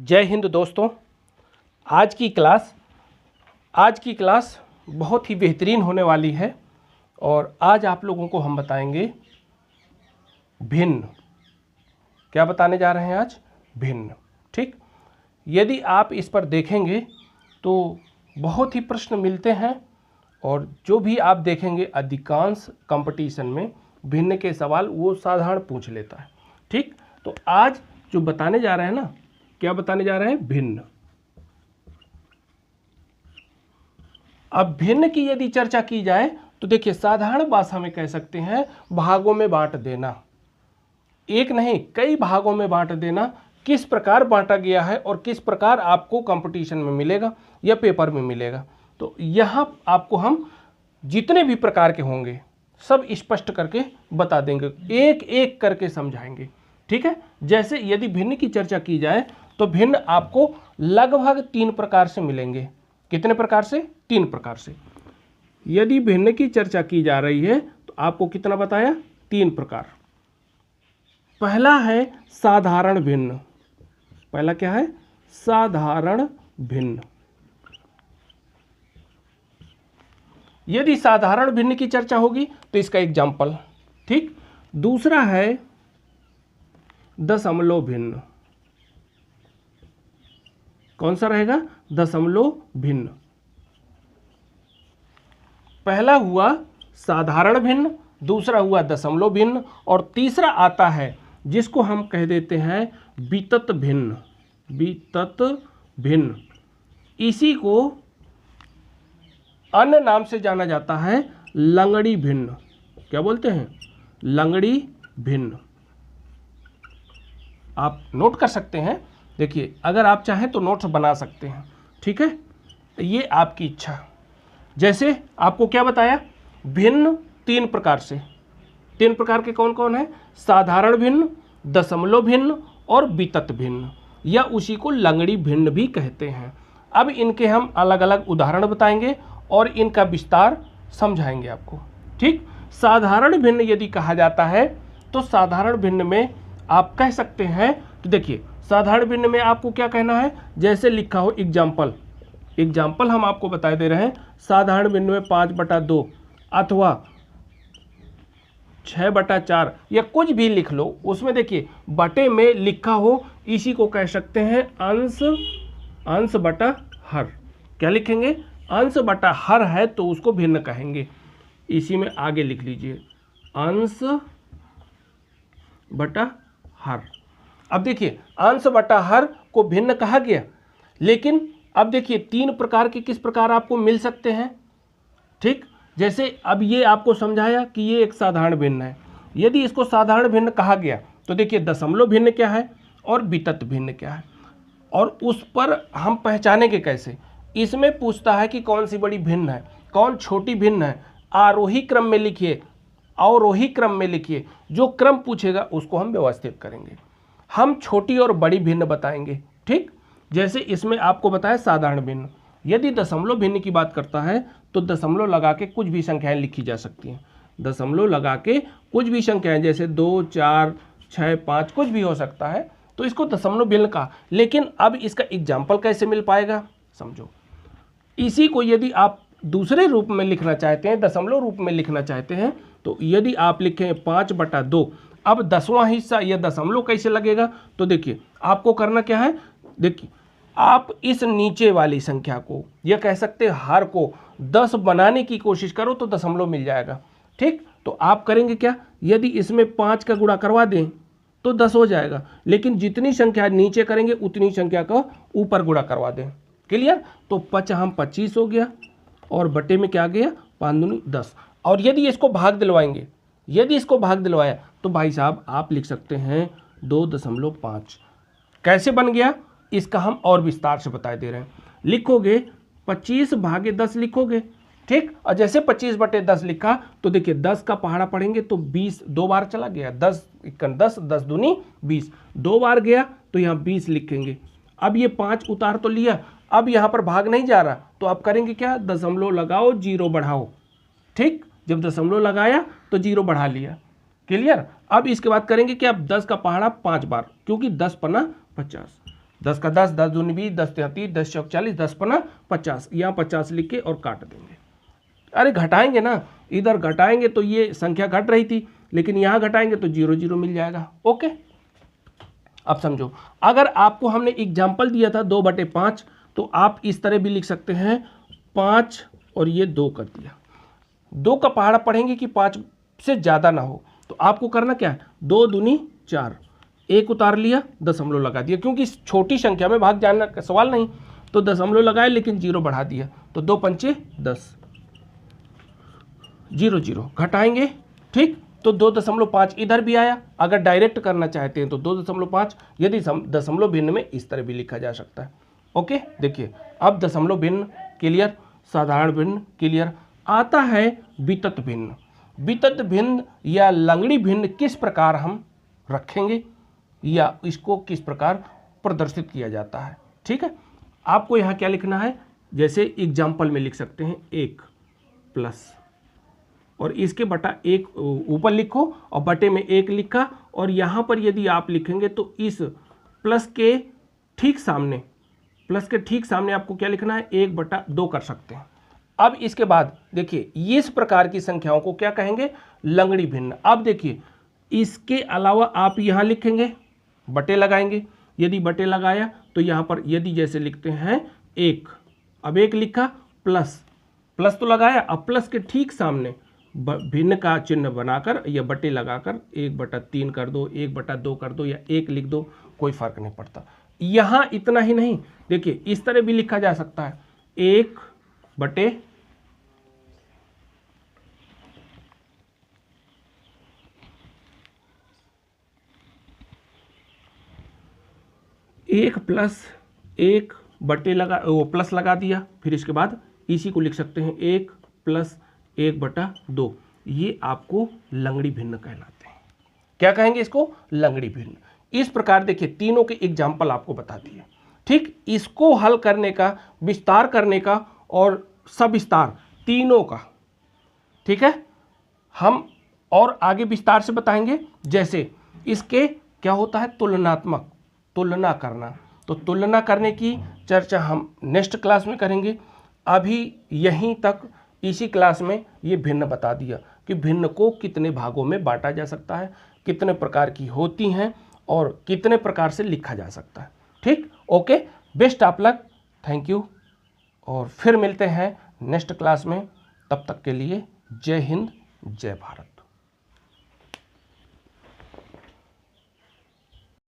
जय हिंद दोस्तों। आज की क्लास बहुत ही बेहतरीन होने वाली है और आज आप लोगों को हम बताएंगे भिन्न। क्या बताने जा रहे हैं आज? भिन्न। ठीक, यदि आप इस पर देखेंगे तो बहुत ही प्रश्न मिलते हैं और जो भी आप देखेंगे अधिकांश कंपटीशन में भिन्न के सवाल वो साधारण पूछ लेता है। ठीक, तो आज जो बताने जा रहे हैं ना, क्या बताने जा रहे हैं? भिन्न। अब भिन्न की यदि चर्चा की जाए तो देखिए, साधारण भाषा में कह सकते हैं भागों में बांट देना। एक नहीं, कई भागों में बांट देना। किस प्रकार बांटा गया है और किस प्रकार आपको कंपटीशन में मिलेगा या पेपर में मिलेगा, तो यहाँ आपको हम जितने भी प्रकार के होंगे सब स्पष्ट करके बता देंगे, एक एक करके समझाएंगे। ठीक है, जैसे यदि भिन्न की चर्चा की जाए तो भिन्न आपको लगभग 3 प्रकार से मिलेंगे। कितने प्रकार से? 3 प्रकार से। यदि भिन्न की चर्चा की जा रही है तो आपको कितना बताया? 3 प्रकार। पहला है साधारण भिन्न। पहला क्या है? साधारण भिन्न। यदि साधारण भिन्न की चर्चा होगी तो इसका एग्जाम्पल। ठीक, दूसरा है दशमलव भिन्न। कौन सा रहेगा? दशमलव भिन्न। पहला हुआ साधारण भिन्न, दूसरा हुआ दशमलव भिन्न और तीसरा आता है जिसको हम कह देते हैं वितत भिन्न। वितत भिन्न, इसी को अन्य नाम से जाना जाता है लंगड़ी भिन्न। क्या बोलते हैं? लंगड़ी भिन्न। आप नोट कर सकते हैं। देखिए, अगर आप चाहें तो नोट्स बना सकते हैं। ठीक है, ये आपकी इच्छा। जैसे आपको क्या बताया? भिन्न 3 प्रकार से। 3 प्रकार के कौन कौन है? साधारण भिन्न, दशमलव भिन्न और वितत भिन्न, या उसी को लंगड़ी भिन्न भी कहते हैं। अब इनके हम अलग अलग उदाहरण बताएंगे और इनका विस्तार समझाएंगे आपको। ठीक, साधारण भिन्न यदि कहा जाता है तो साधारण भिन्न में आप कह सकते हैं, तो देखिए साधारण भिन्न में आपको क्या कहना है? जैसे लिखा हो एग्जाम्पल हम आपको बता दे रहे हैं। साधारण भिन्न में 5/2 अथवा 6/4 या कुछ भी लिख लो। उसमें देखिए बटे में लिखा हो, इसी को कह सकते हैं अंश बटा हर। क्या लिखेंगे? अंश बटा हर है तो उसको भिन्न कहेंगे। इसी में आगे लिख लीजिए अंश बटा हर। अब देखिए अंश बटा हर को भिन्न कहा गया, लेकिन अब देखिए 3 प्रकार के किस प्रकार आपको मिल सकते हैं। ठीक, जैसे अब ये आपको समझाया कि ये एक साधारण भिन्न है। यदि इसको साधारण भिन्न कहा गया तो देखिए दशमलव भिन्न क्या है और वितत भिन्न क्या है, और उस पर हम पहचानेंगे कैसे। इसमें पूछता है कि कौन सी बड़ी भिन्न है, कौन छोटी भिन्न है। आरोही क्रम में लिखिए, अवरोही क्रम में लिखिए। जो क्रम पूछेगा उसको हम व्यवस्थित करेंगे। हम छोटी और बड़ी भिन्न बताएंगे। ठीक, जैसे इसमें आपको बताया साधारण भिन्न। यदि दशमलव भिन्न की बात करता है तो दशमलव लगा के कुछ भी संख्याएं लिखी जा सकती हैं। दशमलव लगा के कुछ भी संख्याएं, जैसे 2, 4, 6, 5 कुछ भी हो सकता है, तो इसको दशमलव भिन्न कहा। लेकिन अब इसका एग्जाम्पल कैसे मिल पाएगा, समझो। इसी को यदि आप दूसरे रूप में लिखना चाहते हैं, दशमलव रूप में लिखना चाहते हैं, तो यदि आप लिखें 5/2, अब 10वां हिस्सा यह दशमलव कैसे लगेगा? तो देखिए आपको करना क्या है। देखिए आप इस नीचे वाली संख्या को, यह कह सकते हैं हर को 10 बनाने की कोशिश करो तो दशमलव मिल जाएगा। ठीक, तो आप करेंगे क्या? यदि इसमें 5 का गुणा करवा दें तो 10 हो जाएगा, लेकिन जितनी संख्या नीचे करेंगे उतनी संख्या का ऊपर गुणा करवा दें। क्लियर? तो 25 हो गया और बटे में क्या आ गया? 5 दूनी 10। और यदि इसको भाग दिलवाएंगे, यदि इसको भाग दिलवाया तो भाई साहब आप लिख सकते हैं 2.5। कैसे बन गया इसका हम और विस्तार से बता दे रहे हैं। लिखोगे 25/10 लिखोगे। ठीक, और जैसे 25/10 लिखा तो देखिए 10 का पहाड़ा पढ़ेंगे तो 20 2 बार चला गया। 10 × 10, 10 दूनी 20, 2 बार गया तो यहाँ 20 लिखेंगे। अब ये 5 उतार तो लिया, अब यहाँ पर भाग नहीं जा रहा, तो आप करेंगे क्या? दशमलव लगाओ, 0 बढ़ाओ। ठीक, जब दशमलव लगाया तो 0 बढ़ा लिया। क्लियर? अब इसके बाद करेंगे कि अब 10 का पहाड़ा 5 बार, क्योंकि 10 पन्ना 50। 10 का 10, 10 दूनी 20, 10 तिया 30, 10 चौक 40, 10 पना 50, यहाँ 50 लिख के और काट देंगे। अरे घटाएंगे ना, इधर घटाएंगे तो ये संख्या घट रही थी, लेकिन यहाँ घटाएंगे तो 0 0 मिल जाएगा। ओके, अब समझो, अगर आपको हमने एग्जाम्पल दिया था 2/5, तो आप इस तरह भी लिख सकते हैं 5 और ये 2 कर दिया। 2 का पहाड़ा पढ़ेंगे कि 5 से ज़्यादा ना हो, तो आपको करना क्या है, 2 दूनी 4, 1 उतार लिया, दशमलव लगा दिया, क्योंकि छोटी संख्या में भाग जानना का सवाल नहीं, तो दशमलव लगाए लेकिन 0 बढ़ा दिया, तो 2 पंचे 10, 0 0 घटाएंगे। ठीक, तो 2.5 इधर भी आया। अगर डायरेक्ट करना चाहते हैं तो 2.5, यदि दशमलव भिन्न में इस तरह भी लिखा जा सकता है। ओके, देखिए अब दशमलव भिन्न क्लियर, साधारण भिन्न क्लियर, आता है वितत भिन्न। वितत भिन्न या लंगड़ी भिन्न किस प्रकार हम रखेंगे या इसको किस प्रकार प्रदर्शित किया जाता है। ठीक है, आपको यहाँ क्या लिखना है, जैसे एग्जाम्पल में लिख सकते हैं 1 प्लस, और इसके बटा 1 ऊपर लिखो और बटे में 1 लिखा, और यहाँ पर यदि आप लिखेंगे तो इस प्लस के ठीक सामने आपको क्या लिखना है, 1/2 कर सकते हैं। अब इसके बाद देखिए इस प्रकार की संख्याओं को क्या कहेंगे, लंगड़ी भिन्न। अब देखिए इसके अलावा आप यहाँ लिखेंगे, बटे लगाएंगे, यदि बटे लगाया तो यहाँ पर यदि जैसे लिखते हैं 1, अब 1 लिखा, प्लस तो लगाया, अब प्लस के ठीक सामने भिन्न का चिन्ह बनाकर या बटे लगाकर 1/3 कर दो, 1/2 कर दो या 1 लिख दो, कोई फर्क नहीं पड़ता। यहाँ इतना ही नहीं, देखिए इस तरह भी लिखा जा सकता है 1 बटे 1 प्लस 1 बटे प्लस लगा दिया, फिर इसके बाद इसी को लिख सकते हैं 1 प्लस 1/2। ये आपको लंगड़ी भिन्न कहलाते हैं। क्या कहेंगे इसको, लंगड़ी भिन्न। इस प्रकार देखिए तीनों के एग्जाम्पल आपको बता दिए। ठीक, इसको हल करने का, विस्तार करने का और सविस्तार तीनों का, ठीक है, हम और आगे विस्तार से बताएंगे। जैसे इसके क्या होता है, तुलनात्मक, तुलना करना, तो तुलना करने की चर्चा हम नेक्स्ट क्लास में करेंगे। अभी यहीं तक इसी क्लास में ये भिन्न बता दिया कि भिन्न को कितने भागों में बांटा जा सकता है, कितने प्रकार की होती हैं और कितने प्रकार से लिखा जा सकता है। ठीक, okay, best of luck, thank you, और फिर मिलते हैं नेक्स्ट क्लास में। तब तक के लिए जय हिंद, जय भारत।